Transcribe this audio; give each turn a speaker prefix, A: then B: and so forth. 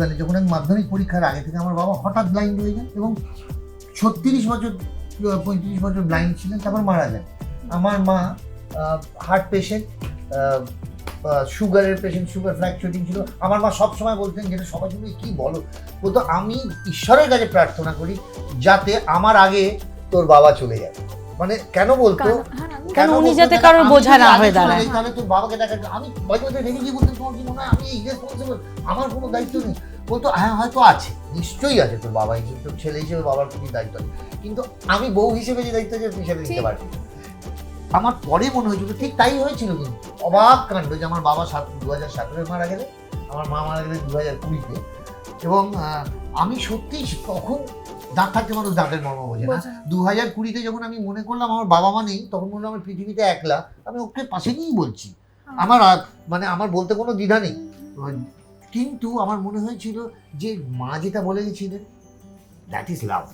A: মানে যখন আমি মাধ্যমিক পরীক্ষার আগে থেকে আমার বাবা হঠাৎ ব্লাইন্ড হয়ে যান এবং 36 বছর 35 বছর ব্লাইন্ড ছিলেন, তারপর মারা যান। আমার মা হার্ট পেশেন্ট, সুগারের পেশেন্ট, সুগার ফ্ল্যাকচুয়েটিং ছিল। আমার মা সবসময় বলতেন, যেটা সবাই তুমি কী বলো, বলতো আমি ঈশ্বরের কাছে প্রার্থনা করি যাতে আমার আগে তোর বাবা চলে যায়। মানে কেন বলতো,
B: কেন উনি যাতে কারোর বোঝা না হয়ে দাঁড়ায়।
A: তাহলে তোর বাবাকে দেখা, আমি মাঝে মাঝে রেগে গিয়ে বলতেন, তোমার কি মনে হয় আমি ইরেসপন্সিবল, আমার কোনো দায়িত্ব নেই? বলতো হ্যাঁ হয়তো আছে, নিশ্চয়ই আছে, তোর বাবা হিসেবে, তোর ছেলে হিসেবে বাবার প্রতি দায়িত্ব আছে, কিন্তু আমি বউ হিসেবে যে দায়িত্ব আছে হিসেবে নিতে পারছি। আমার পরে মনে হয়েছিল ঠিক তাই হয়েছিল, কিন্তু অবাক কাণ্ড যে আমার বাবা 2017 মারা গেলে, আমার মা মারা গেলে 2020-তে। এবং আমি সত্যিই তখন দাঁত থাকতে মানুষ দাঁতের মর্ম বোঝে না। 2020-তে যখন আমি মনে করলাম আমার বাবা মা নেই, তখন মনে হলো আমার পৃথিবীতে একলা, আমি ওকে পাশে নিয়েই বলছি, আমার মানে আমার বলতে কোনো দ্বিধা নেই। কিন্তু আমার মনে হয়েছিল যে মা যেটা বলে গেছিলেন, দ্যাট ইজ লাভ।